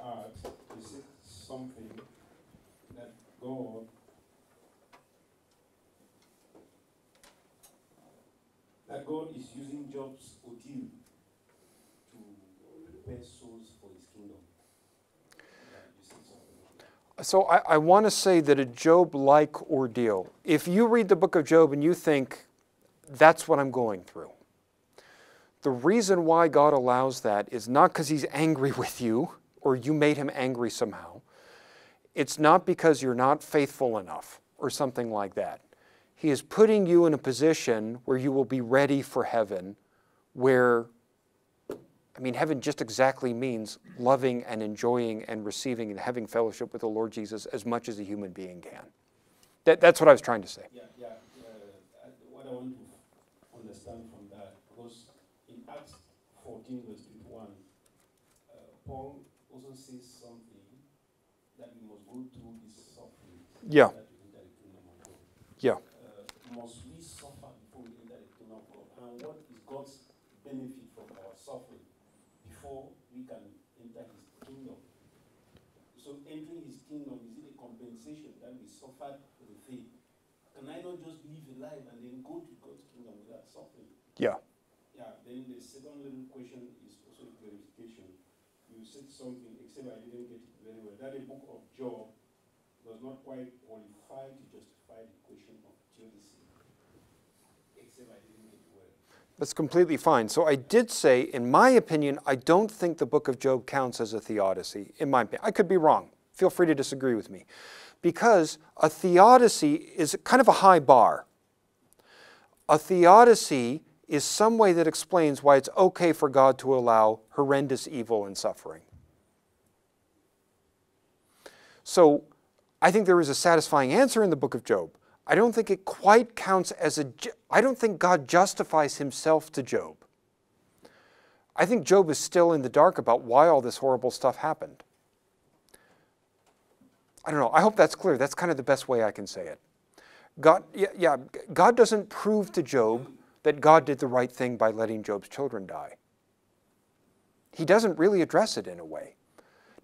asked, is it something that God is using Job's ordeal to prepare souls for his kingdom? So I want to say that a Job-like ordeal, if you read the book of Job and you think, that's what I'm going through, the reason why God allows that is not because He's angry with you or you made Him angry somehow. It's not because you're not faithful enough or something like that. He is putting you in a position where you will be ready for heaven, where, I mean, heaven just exactly means loving and enjoying and receiving and having fellowship with the Lord Jesus as much as a human being can. That's what I was trying to say. What I want to understand from that, because in Acts 14, verse 21, Paul also says something that we must go through this suffering. Yeah. Must we suffer before we enter the kingdom of God? And what is God's benefit from our suffering before we can enter His kingdom? So entering His kingdom, is it a compensation that we suffered for the faith? Can I not just live a life and then go to God's kingdom without suffering? Yeah. Then the second little question is also a clarification. You said something, except I didn't get it very well, that the book of Job does not quite qualify to justify the question of theodicy. Except I didn't get it well. That's completely fine. So I did say, in my opinion, I don't think the book of Job counts as a theodicy, in my opinion. I could be wrong. Feel free to disagree with me. Because a theodicy is kind of a high bar. A theodicy is some way that explains why it's okay for God to allow horrendous evil and suffering. So I think there is a satisfying answer in the book of Job. I don't think it quite counts as I don't think God justifies Himself to Job. I think Job is still in the dark about why all this horrible stuff happened. I don't know. I hope that's clear. That's kind of the best way I can say it. God doesn't prove to Job that God did the right thing by letting Job's children die. He doesn't really address it in a way.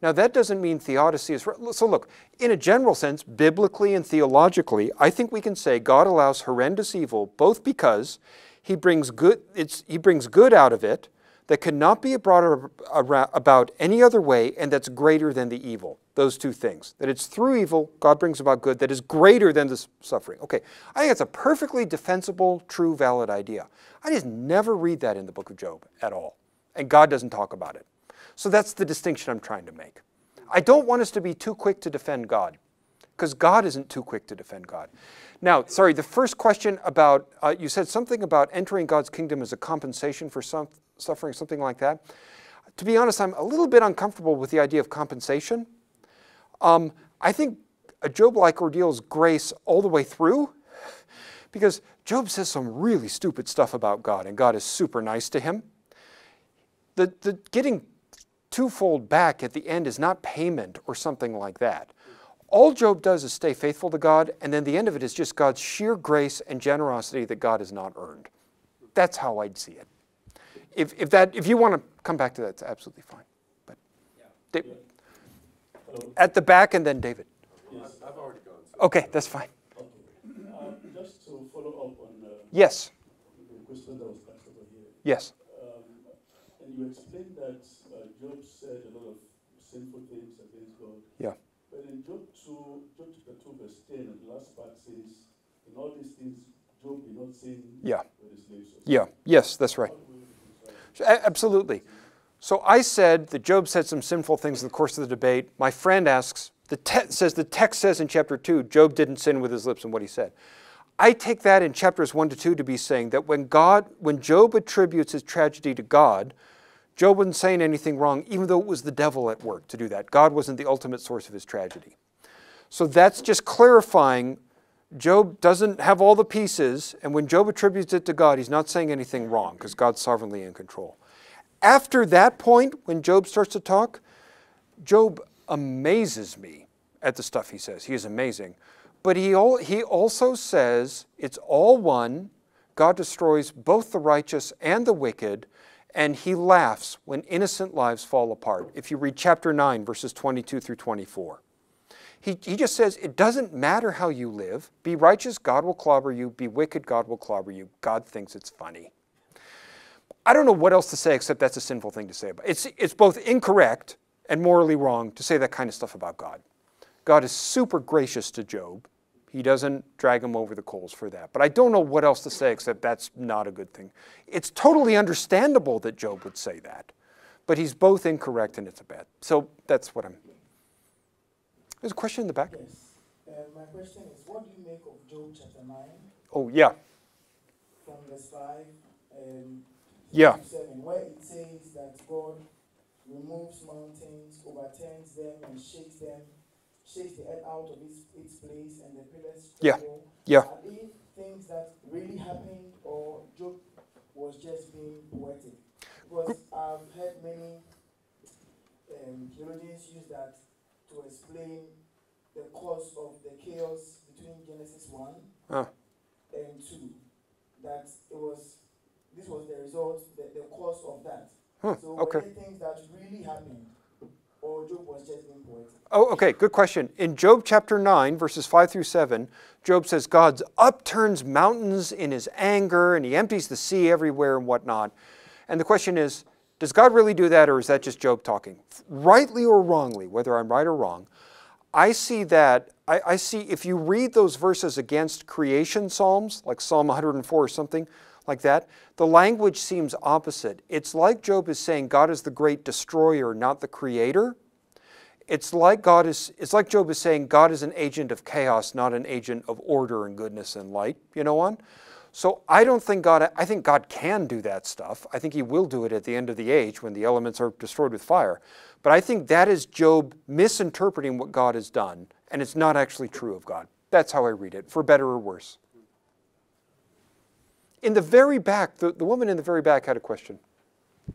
Now, that doesn't mean theodicy is... So look, in a general sense, biblically and theologically, I think we can say God allows horrendous evil both because He brings good out of it that cannot be brought about any other way, and that's greater than the evil. Those two things. That it's through evil, God brings about good that is greater than the suffering. Okay, I think that's a perfectly defensible, true, valid idea. I just never read that in the book of Job at all. And God doesn't talk about it. So that's the distinction I'm trying to make. I don't want us to be too quick to defend God, because God isn't too quick to defend God. Now, sorry, the first question about, you said something about entering God's kingdom as a compensation for suffering, something like that. To be honest, I'm a little bit uncomfortable with the idea of compensation. I think a Job-like ordeal is grace all the way through, because Job says some really stupid stuff about God, and God is super nice to him. The getting twofold back at the end is not payment or something like that. All Job does is stay faithful to God, and then the end of it is just God's sheer grace and generosity that God has not earned. That's how I'd see it. If you want to come back to that, it's absolutely fine. But at the back, and then David. Yes, I've already gone. Okay, that's fine. Okay. Just to follow up on Yes. the question that was asked over here. Yes. And you explained that Job said a lot of sinful things against God. Yeah. But in Job chapter 2, verse 10, and the last part says, in all these things, Job did not sin with his lips. Yeah. Yes, that's right. Absolutely. So I said that Job said some sinful things in the course of the debate. My friend asks, the text says in chapter 2, Job didn't sin with his lips in what he said. I take that in chapters 1 to 2 to be saying that when Job attributes his tragedy to God, Job wasn't saying anything wrong, even though it was the devil at work to do that. God wasn't the ultimate source of his tragedy. So that's just clarifying Job doesn't have all the pieces, and when Job attributes it to God, he's not saying anything wrong because God's sovereignly in control. After that point, when Job starts to talk, Job amazes me at the stuff he says. He is amazing. But he also says it's all one. God destroys both the righteous and the wicked, and he laughs when innocent lives fall apart. If you read chapter 9, verses 22 through 24. He just says, it doesn't matter how you live. Be righteous, God will clobber you. Be wicked, God will clobber you. God thinks it's funny. I don't know what else to say except that's a sinful thing to say. It's both incorrect and morally wrong to say that kind of stuff about God. God is super gracious to Job. He doesn't drag him over the coals for that. But I don't know what else to say except that's not a good thing. It's totally understandable that Job would say that. But he's both incorrect and it's a bad. So that's what I'm... There's a question in the back. Yes. My question is, what do you make of Job chapter 9? Oh, yeah. From verse 5 yeah. to 7, where it says that God removes mountains, overturns them, and shakes the earth out of its place, and the pillars tremble. Yeah. Are these things that really happened, or Job was just being poetic? Because I've heard many theologians use that to explain the cause of the chaos between Genesis 1 and 2. That this was the result, the cause of that. So were they things that really happened, or Job was just being poetic? Oh, okay, good question. In Job chapter 9, verses 5 through 7, Job says God upturns mountains in his anger, and he empties the sea everywhere and whatnot. And the question is, does God really do that, or is that just Job talking? Rightly or wrongly, whether I'm right or wrong, I see that, I see if you read those verses against creation psalms, like Psalm 104 or something like that, the language seems opposite. It's like Job is saying God is the great destroyer, not the creator. It's like Job is saying God is an agent of chaos, not an agent of order and goodness and light, So I think God can do that stuff. I think he will do it at the end of the age when the elements are destroyed with fire. But I think that is Job misinterpreting what God has done, and it's not actually true of God. That's how I read it, for better or worse. In the very back, the woman in the very back had a question. I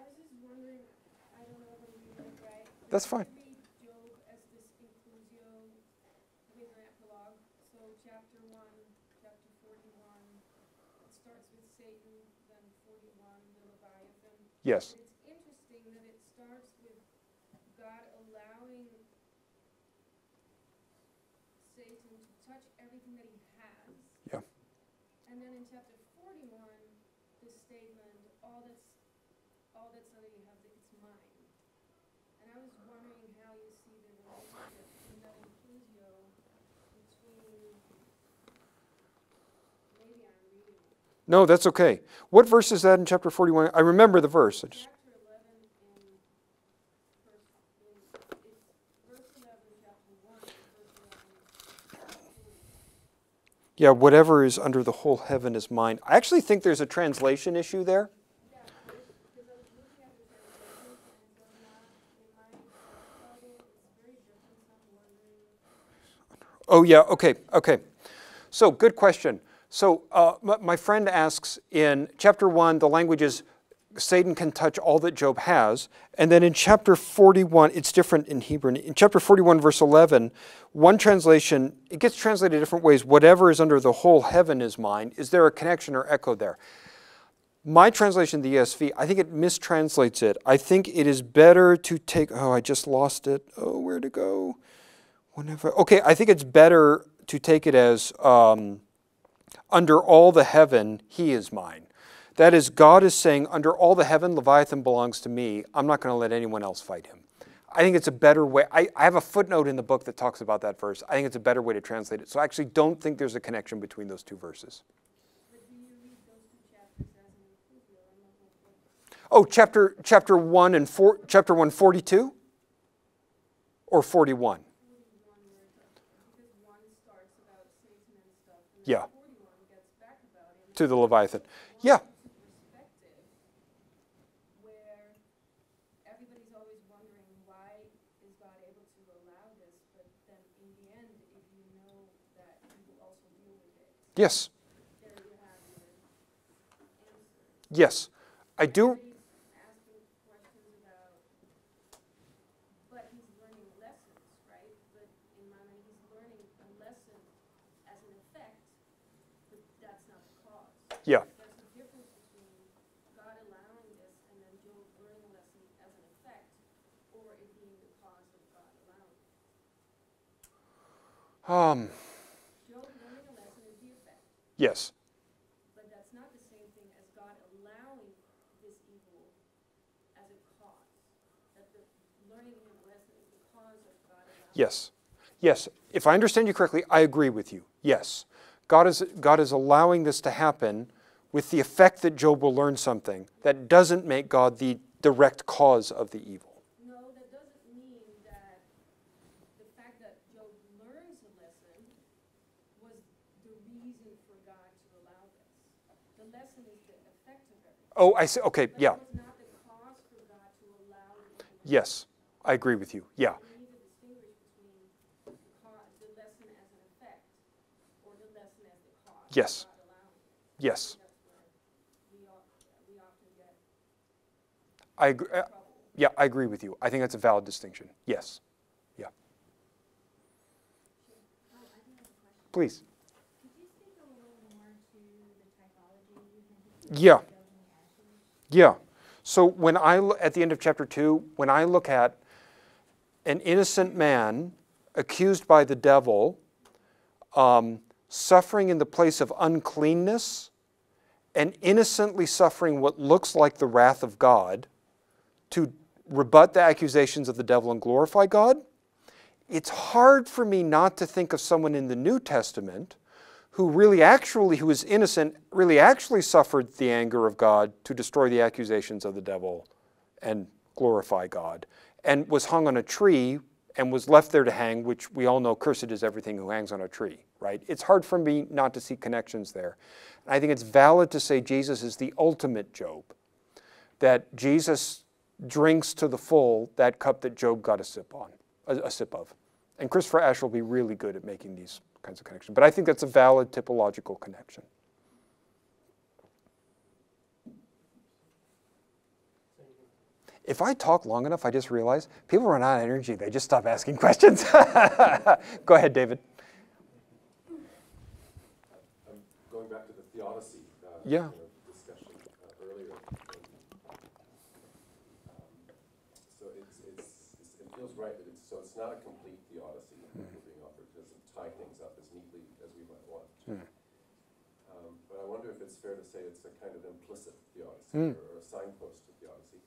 was just wondering, I don't know if I'm reading it right. That's fine. Read Job as this inclusio with an epilogue. So chapter 1, chapter 41, it starts with Satan, then 41, the Leviathan. Yes. It's interesting that it starts with God allowing Satan to touch everything that he has. Yeah. And then in chapter 41, the statement, all that's under you have, it's mine. And I was wondering how you see the relationship in that inclusio between, maybe I'm reading it. No, that's okay. What verse is that in chapter 41? I remember the verse. Chapter 11 in verse 11, chapter 1, verse 11. Yeah, whatever is under the whole heaven is mine. I actually think there's a translation issue there. Yeah, because I was looking at the translation and it's not in my Bible, it's very different, so I'm wondering. Oh yeah, okay. So good question. So my friend asks, in chapter 1, the language is Satan can touch all that Job has. And then in chapter 41, it's different in Hebrew. In chapter 41, verse 11, one translation, it gets translated different ways. Whatever is under the whole heaven is mine. Is there a connection or echo there? My translation, the ESV, I think it mistranslates it. I think it is better to take, oh, I just lost it. Oh, where to go? Okay, I think it's better to take it as under all the heaven, he is mine. That is, God is saying, under all the heaven, Leviathan belongs to me. I'm not going to let anyone else fight him. I think it's a better way. I have a footnote in the book that talks about that verse. I think it's a better way to translate it. So I actually don't think there's a connection between those two verses. Oh, chapter 1 and 4, chapter 1, 42? Or 41? Yeah. To the Leviathan. Yeah. Yes. Yes. I do. But he's learning lessons, right? But in my mind, he's learning a lesson as an effect, but that's not the cause. Yeah. There's a difference between God allowing this and then Job learning a lesson as an effect, or it being the cause of God allowing it. Job learning a lesson is the effect. Yes. But that's not the same thing as God allowing this evil as a cause. That the learning him a lesson is the cause of God allowing. Yes. Yes. If I understand you correctly, I agree with you. Yes. God is allowing this to happen with the effect that Job will learn something. That doesn't make God the direct cause of the evil. No, that doesn't mean that the fact that Job learns a lesson was the reason for God to allow this. The lesson is the effect of everything. Oh, I see. Okay, But yeah. it was not the cause for God to allow it. Yes. I agree with you. Yeah. We need to distinguish between the lesson as an effect or the lesson as the cause Yes. of God allowing it. Yes. That's where we often get I agree. trouble. Yeah, I agree with you. I think that's a valid distinction. Yes. Yeah. Please. Could you speak a little more to the typology? Yeah. Yeah. So when at the end of chapter 2, when I look at an innocent man accused by the devil, suffering in the place of uncleanness, and innocently suffering what looks like the wrath of God to rebut the accusations of the devil and glorify God, it's hard for me not to think of someone in the New Testament who who is innocent, really actually suffered the anger of God to destroy the accusations of the devil and glorify God, and was hung on a tree and was left there to hang, which we all know cursed is everything who hangs on a tree, right? It's hard for me not to see connections there. I think it's valid to say Jesus is the ultimate Job, that Jesus drinks to the full that cup that Job got a sip of. And Christopher Ash will be really good at making these kinds of connections. But I think that's a valid typological connection. If I talk long enough, I just realize people run out of energy. They just stop asking questions. Go ahead, David. I'm going back to the theodicy Yeah. discussion earlier. So it feels right that it's not a complete theodicy that we're being offered. It doesn't tie things up as neatly as we might want to. But I wonder if it's fair to say it's a kind of implicit theodicy or a signpost to theodicy.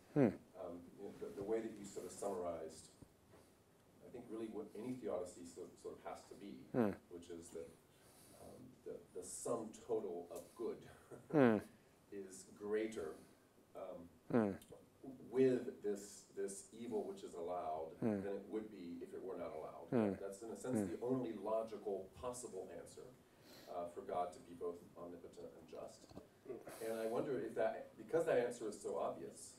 The way that you sort of summarized, I think really what any theodicy sort of has to be, which is that the sum total of good is greater with this evil which is allowed than it would be if it were not allowed. That's in a sense the only logical possible answer for God to be both omnipotent and just. And I wonder if because that answer is so obvious,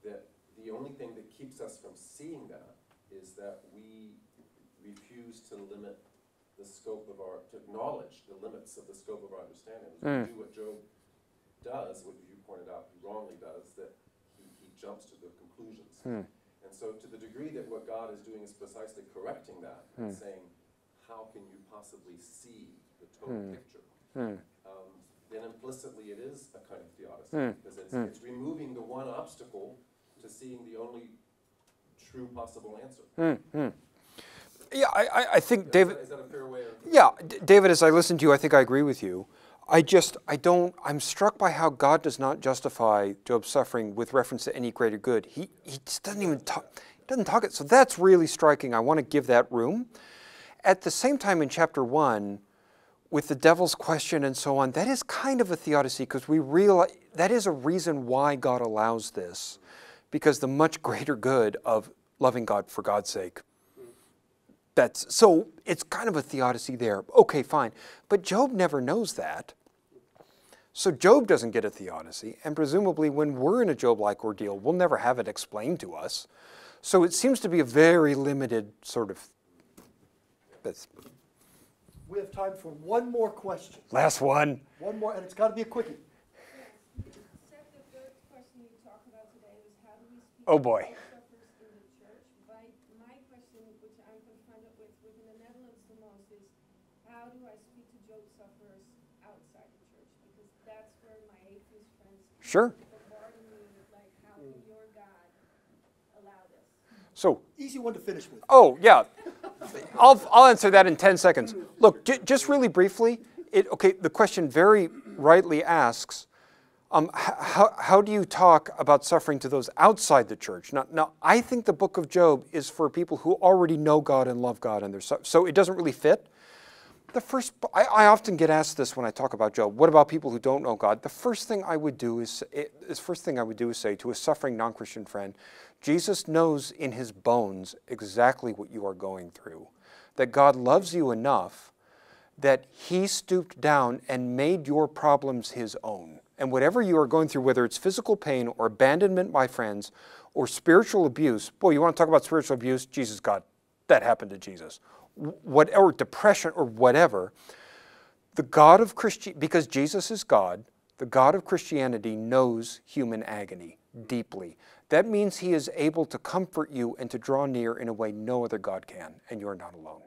that the only thing that keeps us from seeing that is that we refuse to limit the scope of our, to acknowledge the limits of the scope of our understanding. We do what Job does, what you pointed out he wrongly does, that he jumps to the conclusions. And so to the degree that what God is doing is precisely correcting that, and saying, how can you possibly see the total picture? Then implicitly it is a kind of theodicy, because it's removing the one obstacle to seeing the only true possible answer. Yeah, I think, David. Is that a fair way of? Yeah, David, as I listen to you, I think I agree with you. I'm struck by how God does not justify Job's suffering with reference to any greater good. He just doesn't even talk, it. So that's really striking. I want to give that room. At the same time, in chapter 1, with the devil's question and so on, that is kind of a theodicy, because we realize that is a reason why God allows this, because the much greater good of loving God for God's sake. So it's kind of a theodicy there. Okay, fine. But Job never knows that. So Job doesn't get a theodicy, and presumably when we're in a Job-like ordeal, we'll never have it explained to us. So it seems to be a very limited sort of... We have time for one more question. Last one. One more, and it's got to be a quickie. Seth, the third question you talked about today was how do we speak Oh boy. to suffers in the church? My question, which I'm confronted with within the Netherlands the most, is how do I speak to Job sufferers outside the church? Because that's where my atheist friends bombarding me with, like, how can your God allow this? So easy one to finish with. Oh, yeah. I'll answer that in 10 seconds. Look, just really briefly, the question very rightly asks, how do you talk about suffering to those outside the church? Now, I think the book of Job is for people who already know God and love God, and so it doesn't really fit. I often get asked this when I talk about Job. What about people who don't know God? The first thing I would do is say to a suffering non-Christian friend, Jesus knows in his bones exactly what you are going through. That God loves you enough that he stooped down and made your problems his own. And whatever you are going through, whether it's physical pain or abandonment by friends or spiritual abuse, boy, you want to talk about spiritual abuse? Jesus, God, that happened to Jesus. Or depression or whatever, the God of Christianity, because Jesus is God, the God of Christianity knows human agony deeply. That means he is able to comfort you and to draw near in a way no other God can, and you're not alone.